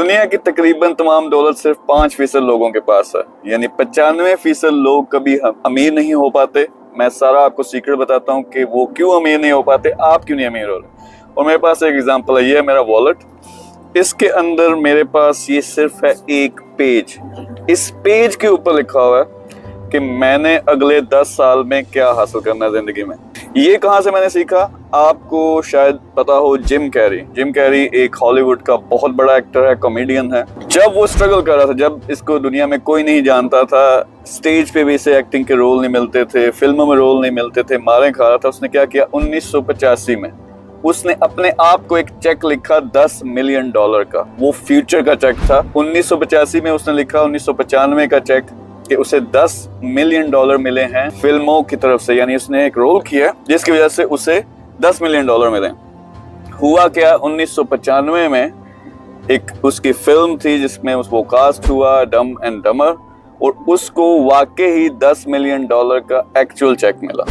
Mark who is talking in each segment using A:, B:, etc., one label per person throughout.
A: दुनिया की तकरीबन तमाम दौलत सिर्फ 5% लोगों के पास है, यानी 95% लोग कभी अमीर नहीं हो पाते। मैं सारा आपको सीक्रेट बताता हूँ कि वो क्यों अमीर नहीं हो पाते, आप क्यों नहीं अमीर हो रहे। और मेरे पास एक एग्जांपल है, ये है मेरा वॉलेट। इसके अंदर मेरे पास ये सिर्फ है एक पेज। इस पेज के ऊपर लिखा हुआ है कि मैंने अगले 10 साल में क्या हासिल करना है जिंदगी में। ये कहाँ से मैंने सीखा, आपको शायद पता हो, जिम कैरी एक हॉलीवुड का बहुत बड़ा एक्टर है, कॉमेडियन है। जब वो स्ट्रगल कर रहा था, जब इसको दुनिया में कोई नहीं जानता था, स्टेज पे भी इसे एक्टिंग के रोल नहीं मिलते थे, फिल्मों में रोल नहीं मिलते थे, मारे खा रहा था, उसने क्या किया, 1985 में उसने अपने आप को एक चेक लिखा $10 मिलियन का। वो फ्यूचर का चेक था। 1985 में उसने लिखा 1995 का चेक कि उसे $10 मिलियन मिले हैं फिल्मों की तरफ से, यानी उसने एक रोल किया जिसकी वजह से उसे $10 मिलियन मिले। हुआ क्या, 1995 में एक उसकी फिल्म थी जिसमें वो कास्ट हुआ, डम एंड डमर, और उसको वाकई ही $10 मिलियन का एक्चुअल चेक मिला।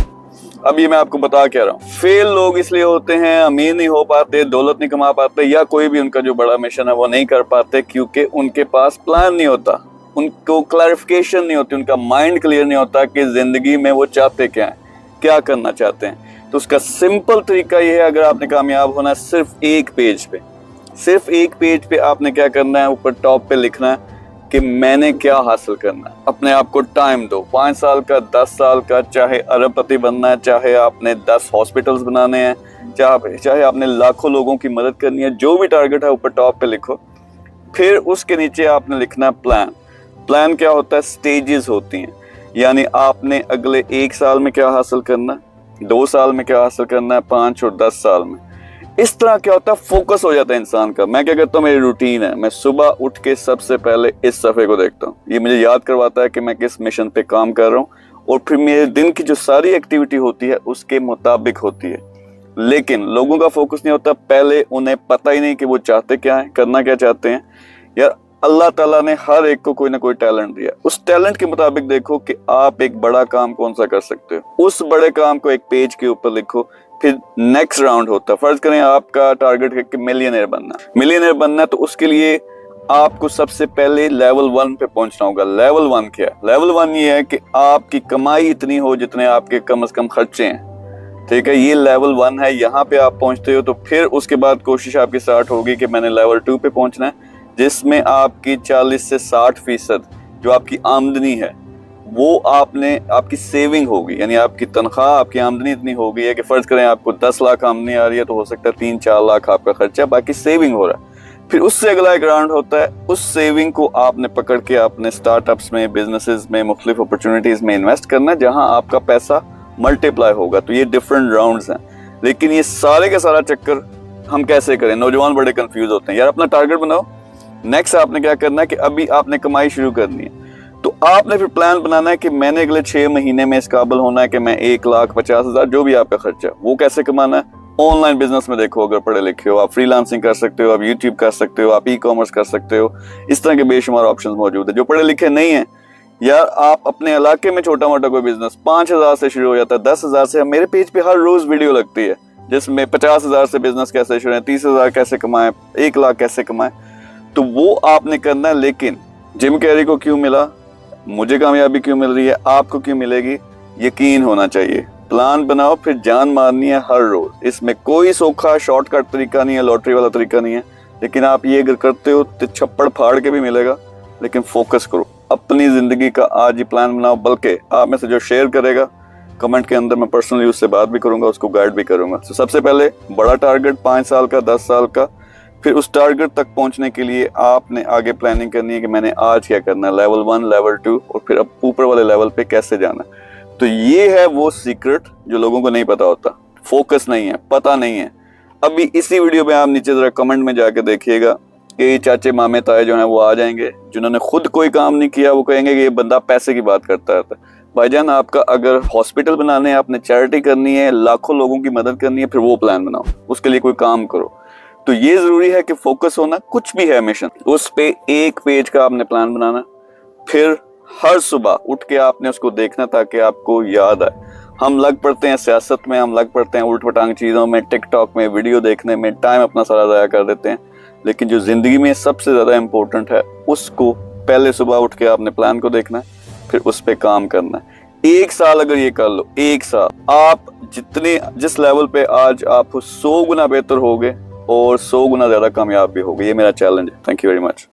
A: अब ये मैं आपको बता क्या रहा हूँ, फेल लोग इसलिए होते हैं, अमीर नहीं हो पाते, दौलत नहीं कमा पाते, या कोई भी उनका जो बड़ा मिशन है वो नहीं कर पाते, क्योंकि उनके पास प्लान नहीं होता, उनको क्लैरिफिकेशन नहीं होती, उनका माइंड क्लियर नहीं होता कि जिंदगी में वो चाहते क्या है, क्या करना चाहते हैं। तो उसका सिंपल तरीका ये है, अगर आपने कामयाब होना है, सिर्फ एक पेज पे आपने क्या करना है, ऊपर टॉप पे लिखना है कि मैंने क्या हासिल करना है। अपने आप को टाइम दो, 5 साल का, 10 साल का, चाहे अरबपति बनना है, चाहे आपने 10 हॉस्पिटल्स बनाने हैं, चाहे आपने लाखों लोगों की मदद करनी है, जो भी टारगेट है ऊपर टॉप पे लिखो। फिर उसके नीचे आपने लिखना प्लान क्या होता है, स्टेजेस होती हैं, यानी आपने अगले 1 साल में क्या हासिल करना है, 2 साल में क्या हासिल करना है, 5 और 10 साल में। इस तरह क्या होता है, फोकस हो जाता है इंसान का। मैं क्या करता हूँ, मेरी रूटीन है, मैं सुबह उठ के सबसे पहले इस सफ़े को देखता हूँ। ये मुझे याद करवाता है कि मैं किस मिशन पे काम कर रहा हूँ, और फिर मेरे दिन की जो सारी एक्टिविटी होती है उसके मुताबिक होती है। लेकिन लोगों का फोकस नहीं होता, पहले उन्हें पता ही नहीं कि वो चाहते क्या है, करना क्या चाहते हैं। यार अल्लाह ताला ने हर एक को कोई ना कोई टैलेंट दिया, उस टैलेंट के मुताबिक देखो कि आप एक बड़ा काम कौन सा कर सकते हो, उस बड़े काम को एक पेज के ऊपर लिखो। फिर नेक्स्ट राउंड होता है, फर्ज करें आपका टारगेट है कि मिलियनेयर बनना है, तो उसके लिए आपको सबसे पहले लेवल 1 पे पहुंचना होगा। लेवल 1 क्या है, लेवल 1 ये है कि आपकी कमाई इतनी हो जितने आपके कम से कम खर्चे हैं, ठीक है, ये लेवल 1 है। यहाँ पे आप पहुंचते हो तो फिर उसके बाद कोशिश आपकी स्टार्ट होगी कि मैंने लेवल 2 पे पहुंचना है, जिसमें आपकी 40 से 60% जो आपकी आमदनी है वो आपकी सेविंग होगी, यानी आपकी तनख्वाह, आपकी आमदनी इतनी हो गई है कि फर्ज करें आपको 10 लाख आमदनी आ रही है, तो हो सकता है 3-4 लाख आपका खर्चा, बाकी सेविंग हो रहा है। फिर उससे अगला एक राउंड होता है, उस सेविंग को आपने पकड़ के आपने स्टार्टअप्स में, बिजनेसेस में, मुख्तलिफ अपॉर्चुनिटीज में इन्वेस्ट करना है, जहां आपका पैसा मल्टीप्लाई होगा। तो ये डिफरेंट राउंड्स हैं, लेकिन ये सारे का सारा चक्कर हम कैसे करें, नौजवान बड़े कंफ्यूज होते हैं। यार अपना टारगेट बनाओ, नेक्स्ट आपने क्या करना है कि अभी आपने कमाई शुरू करनी है, तो आपने फिर प्लान बनाना है कि मैंने अगले 6 महीने में इस काबिल होना है कि मैं 1,50,000, जो भी आपका खर्चा, वो कैसे कमाना है। ऑनलाइन बिजनेस में देखो, अगर पढ़े लिखे हो आप फ्रीलांसिंग कर सकते हो, आप यूट्यूब कर सकते हो, आप ई-कॉमर्स कर सकते हो, इस तरह के बेशुमार ऑप्शंस मौजूद है। जो पढ़े लिखे नहीं है, यार आप अपने इलाके में छोटा मोटा कोई बिजनेस 5,000 से शुरू हो जाता है, 10,000 से। मेरे पेज पे हर रोज वीडियो लगती है जिसमें 50,000 से बिजनेस कैसे शुरू है, 30,000 कैसे कमाए, 1 लाख कैसे कमाए, तो वो आपने करना है। लेकिन जिम कैरी को क्यों मिला, मुझे कामयाबी क्यों मिल रही है, आपको क्यों मिलेगी, यकीन होना चाहिए। प्लान बनाओ, फिर जान मारनी है हर रोज। इसमें कोई सोखा शॉर्टकट तरीका नहीं है, लॉटरी वाला तरीका नहीं है। लेकिन आप ये अगर करते हो तो छप्पड़ फाड़ के भी मिलेगा, लेकिन फोकस करो, अपनी जिंदगी का आज ही प्लान बनाओ। बल्कि आप में से जो शेयर करेगा कमेंट के अंदर, मैं पर्सनली उससे बात भी करूंगा, उसको गाइड भी करूंगा। तो सबसे पहले बड़ा टारगेट 5 साल का, 10 साल का, फिर उस टारगेट तक पहुंचने के लिए आपने आगे प्लानिंग करनी है कि मैंने आज क्या करना है, लेवल 1, लेवल 2, और फिर अब ऊपर वाले लेवल पे कैसे जाना है। तो ये है वो सीक्रेट जो लोगों को नहीं पता होता, फोकस नहीं है, पता नहीं है। अभी इसी वीडियो में आप नीचे जरा कमेंट में जाके देखिएगा कि चाचे मामे ताए जो है वो आ जाएंगे, जिन्होंने खुद कोई काम नहीं किया, वो कहेंगे कि ये बंदा पैसे की बात करता रहता है। भाईजान, आपका अगर हॉस्पिटल बनाने हैं, आपने चैरिटी करनी है, लाखों लोगों की मदद करनी है, फिर वो प्लान बनाओ, उसके लिए कोई काम करो। तो ये जरूरी है कि फोकस होना, कुछ भी है मिशन, उस पे एक पेज का आपने प्लान बनाना, फिर हर सुबह उठ के आपने उसको देखना ताकि आपको याद आए। हम लग पड़ते हैं सियासत में, हम लग पड़ते हैं उल्ट पटांग चीजों में, टिकटॉक में वीडियो देखने में, टाइम अपना सारा ज़ाया कर देते हैं। लेकिन जो जिंदगी में सबसे ज्यादा इम्पोर्टेंट है उसको पहले सुबह उठ के आपने प्लान को देखना है, फिर उस पे काम करना है। 1 साल अगर ये कर लो, 1 साल, आप जिस लेवल पे आज आप 100 गुना बेहतर होगे और 100 गुना ज्यादा कामयाब भी होगे। ये मेरा चैलेंज है। Thank you very much.